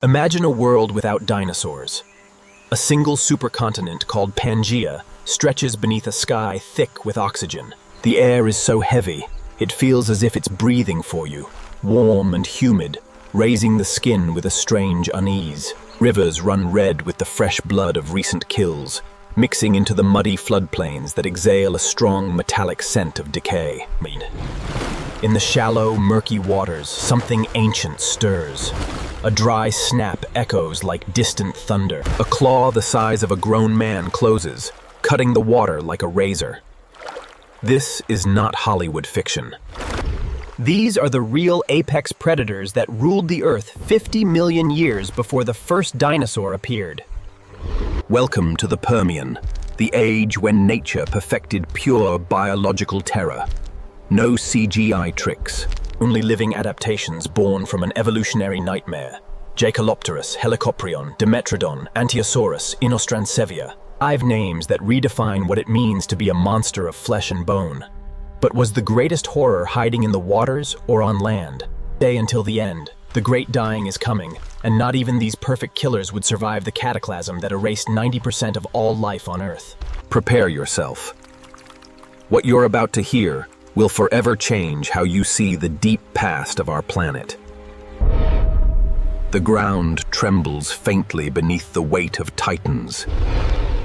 Imagine a world without dinosaurs. A single supercontinent called Pangea stretches beneath a sky thick with oxygen. The air is so heavy, it feels as if it's breathing for you, warm and humid, raising the skin with a strange unease. Rivers run red with the fresh blood of recent kills, mixing into the muddy floodplains that exhale a strong metallic scent of decay. In the shallow, murky waters, something ancient stirs. A dry snap echoes like distant thunder. A claw the size of a grown man closes, cutting the water like a razor. This is not Hollywood fiction. These are the real apex predators that ruled the Earth 50 million years before the first dinosaur appeared. Welcome to the Permian, the age when nature perfected pure biological terror. No CGI tricks, only living adaptations born from an evolutionary nightmare. Jaekelopterus, Helicoprion, Dimetrodon, Anteosaurus, Inostrancevia. 5 names that redefine what it means to be a monster of flesh and bone. But was the greatest horror hiding in the waters or on land? Day until the end, the great dying is coming, and not even these perfect killers would survive the cataclysm that erased 90% of all life on Earth. Prepare yourself. What you're about to hear will forever change how you see the deep past of our planet. The ground trembles faintly beneath the weight of titans.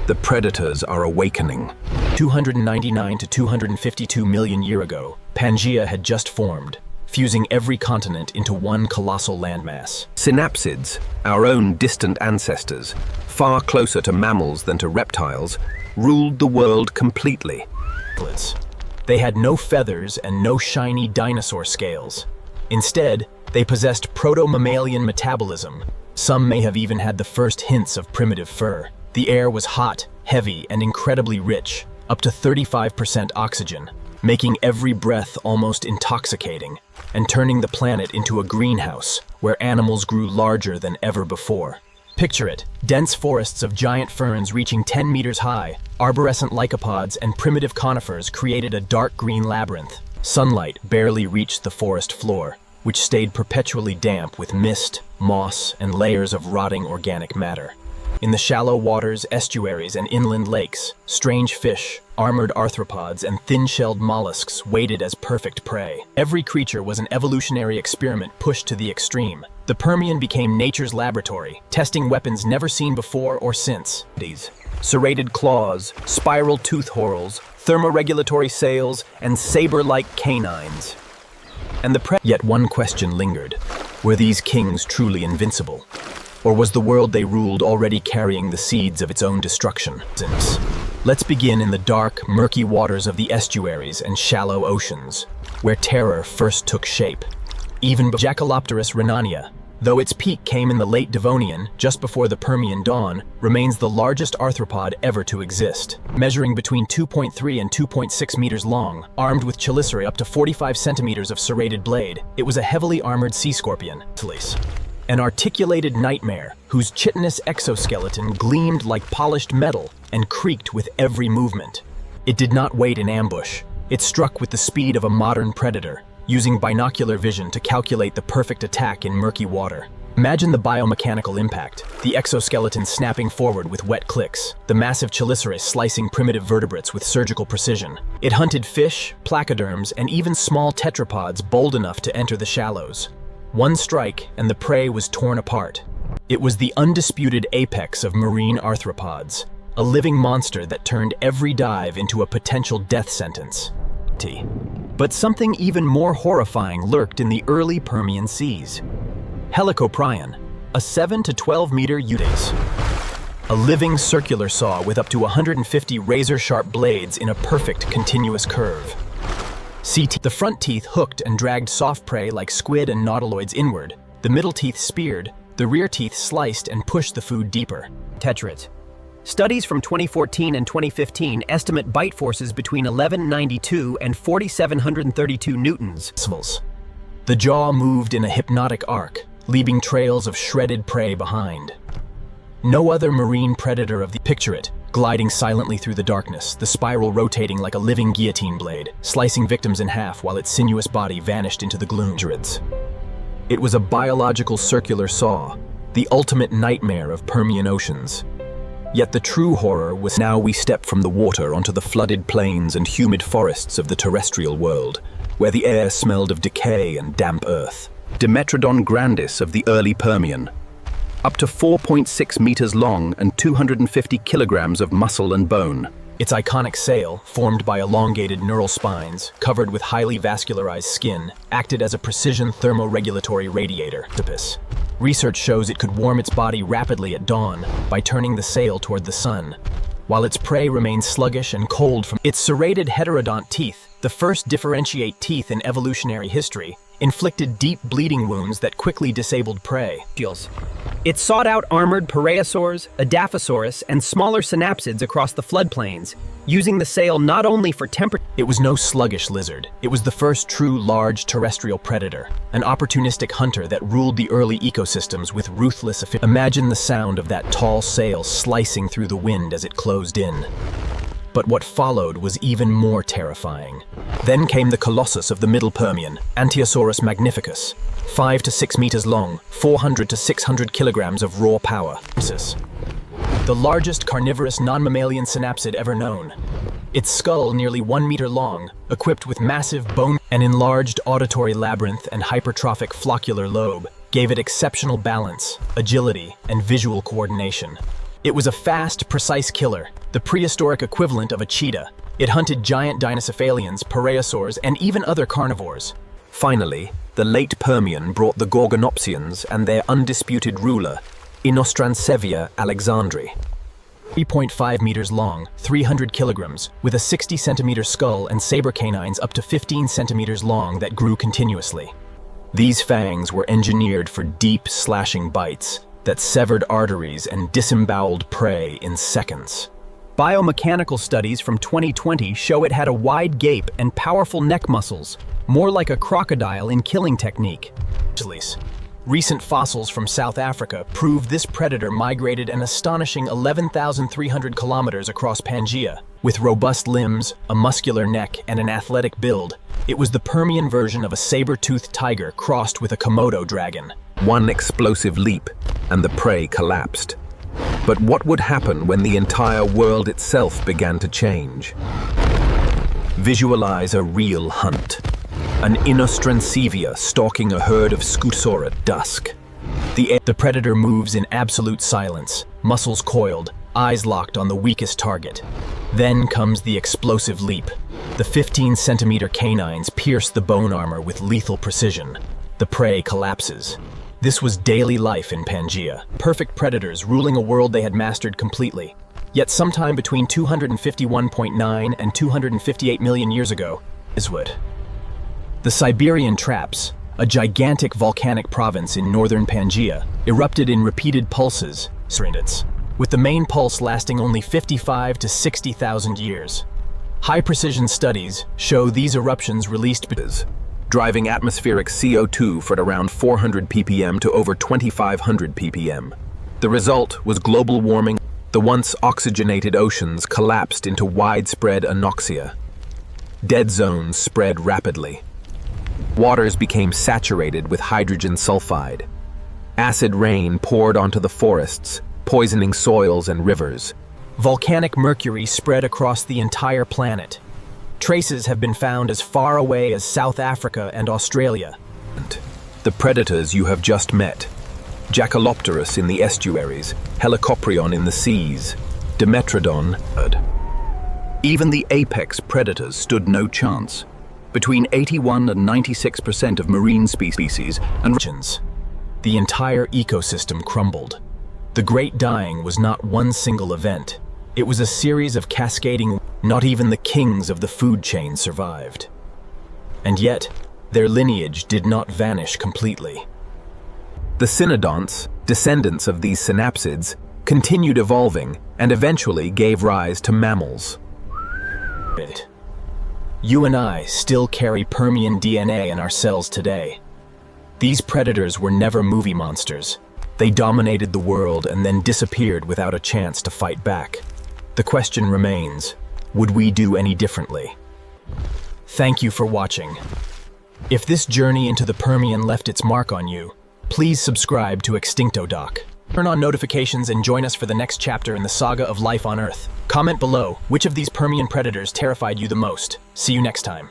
The predators are awakening. 299 to 252 million years ago, Pangea had just formed, fusing every continent into one colossal landmass. Synapsids, our own distant ancestors, far closer to mammals than to reptiles, ruled the world completely. They had no feathers and no shiny dinosaur scales. Instead, they possessed proto-mammalian metabolism. Some may have even had the first hints of primitive fur. The air was hot, heavy, and incredibly rich, up to 35% oxygen, making every breath almost intoxicating, and turning the planet into a greenhouse where animals grew larger than ever before. Picture it, dense forests of giant ferns reaching 10 meters high, arborescent lycopods and primitive conifers created a dark green labyrinth. Sunlight barely reached the forest floor, which stayed perpetually damp with mist, moss, and layers of rotting organic matter. In the shallow waters, estuaries, and inland lakes, strange fish, armored arthropods, and thin-shelled mollusks waited as perfect prey. Every creature was an evolutionary experiment pushed to the extreme. The Permian became nature's laboratory, testing weapons never seen before or since. These serrated claws, spiral tooth whorls, thermoregulatory sails, and saber-like canines. Yet one question lingered. Were these kings truly invincible? Or was the world they ruled already carrying the seeds of its own destruction? Let's begin in the dark, murky waters of the estuaries and shallow oceans, where terror first took shape. Even Jaekelopterus rhenaniae, though its peak came in the late Devonian, just before the Permian dawn, remains the largest arthropod ever to exist. Measuring between 2.3 and 2.6 meters long, armed with chelicerae up to 45 centimeters of serrated blade, it was a heavily armored sea scorpion. An articulated nightmare whose chitinous exoskeleton gleamed like polished metal and creaked with every movement. It did not wait in ambush. It struck with the speed of a modern predator, using binocular vision to calculate the perfect attack in murky water. Imagine the biomechanical impact, the exoskeleton snapping forward with wet clicks, the massive chelicerae slicing primitive vertebrates with surgical precision. It hunted fish, placoderms, and even small tetrapods bold enough to enter the shallows. One strike, and the prey was torn apart. It was the undisputed apex of marine arthropods, a living monster that turned every dive into a potential death sentence. But something even more horrifying lurked in the early Permian seas. Helicoprion, a 7 to 12 meter eugeneodont, a living circular saw with up to 150 razor-sharp blades in a perfect continuous curve. The front teeth hooked and dragged soft prey like squid and nautiloids inward, the middle teeth speared, the rear teeth sliced and pushed the food deeper. Tetrads. Studies from 2014 and 2015 estimate bite forces between 1192 and 4732 newtons. The jaw moved in a hypnotic arc, leaving trails of shredded prey behind. No other marine predator of the picture it, gliding silently through the darkness, the spiral rotating like a living guillotine blade, slicing victims in half while its sinuous body vanished into the gloom. It was a biological circular saw, the ultimate nightmare of Permian oceans. Yet the true horror was now we step from the water onto the flooded plains and humid forests of the terrestrial world, where the air smelled of decay and damp earth. Dimetrodon grandis of the early Permian. Up to 4.6 meters long and 250 kilograms of muscle and bone. Its iconic sail, formed by elongated neural spines, covered with highly vascularized skin, acted as a precision thermoregulatory radiator. Research shows it could warm its body rapidly at dawn by turning the sail toward the sun, while its prey remained sluggish and cold from its serrated heterodont teeth, the first differentiate teeth in evolutionary history, inflicted deep bleeding wounds that quickly disabled prey. It sought out armored parasaurs, Adaphosaurus, and smaller synapsids across the floodplains, using the sail not only for temperature. It was no sluggish lizard. It was the first true large terrestrial predator, an opportunistic hunter that ruled the early ecosystems with ruthless efficiency. Imagine the sound of that tall sail slicing through the wind as it closed in. But what followed was even more terrifying. Then came the colossus of the Middle Permian, Anteosaurus magnificus, 5 to 6 meters long, 400 to 600 kilograms of raw power. The largest carnivorous non-mammalian synapsid ever known. Its skull, nearly 1 meter long, equipped with massive bone, an enlarged auditory labyrinth and hypertrophic floccular lobe, gave it exceptional balance, agility, and visual coordination. It was a fast, precise killer, the prehistoric equivalent of a cheetah. It hunted giant dinocephalians, parasaurs, and even other carnivores. Finally, the late Permian brought the Gorgonopsians and their undisputed ruler, Inostrancevia alexandri. 3.5 meters long, 300 kilograms, with a 60-centimeter skull and saber canines up to 15 centimeters long that grew continuously. These fangs were engineered for deep, slashing bites that severed arteries and disemboweled prey in seconds. Biomechanical studies from 2020 show it had a wide gape and powerful neck muscles, more like a crocodile in killing technique. Recent fossils from South Africa prove this predator migrated an astonishing 11,300 kilometers across Pangea. With robust limbs, a muscular neck, and an athletic build, it was the Permian version of a saber-toothed tiger crossed with a Komodo dragon. One explosive leap, and the prey collapsed. But what would happen when the entire world itself began to change? Visualize a real hunt. An Inostrancevia stalking a herd of scutosaur at dusk. The predator moves in absolute silence, muscles coiled, eyes locked on the weakest target. Then comes the explosive leap. The 15-centimeter canines pierce the bone armor with lethal precision. The prey collapses. This was daily life in Pangea, perfect predators ruling a world they had mastered completely. Yet sometime between 251.9 and 258 million years ago, the Siberian Traps, a gigantic volcanic province in northern Pangea, erupted in repeated pulses, with the main pulse lasting only 55 to 60,000 years. High-precision studies show these eruptions released driving atmospheric CO2 from around 400 ppm to over 2,500 ppm. The result was global warming. The once oxygenated oceans collapsed into widespread anoxia. Dead zones spread rapidly. Waters became saturated with hydrogen sulfide. Acid rain poured onto the forests, poisoning soils and rivers. Volcanic mercury spread across the entire planet. Traces have been found as far away as South Africa and Australia. The predators you have just met. Jaekelopterus in the estuaries, Helicoprion in the seas, Dimetrodon. Even the apex predators stood no chance. Between 81 and 96% of marine species and regions, the entire ecosystem crumbled. The Great Dying was not one single event. It was a series of cascading. Not even the kings of the food chain survived. And yet, their lineage did not vanish completely. The cynodonts, descendants of these synapsids, continued evolving and eventually gave rise to mammals. You and I still carry Permian DNA in our cells today. These predators were never movie monsters. They dominated the world and then disappeared without a chance to fight back. The question remains, would we do any differently? Thank you for watching. If this journey into the Permian left its mark on you, please subscribe to Extincto Doc. Turn on notifications and join us for the next chapter in the saga of life on Earth. Comment below, which of these Permian predators terrified you the most? See you next time.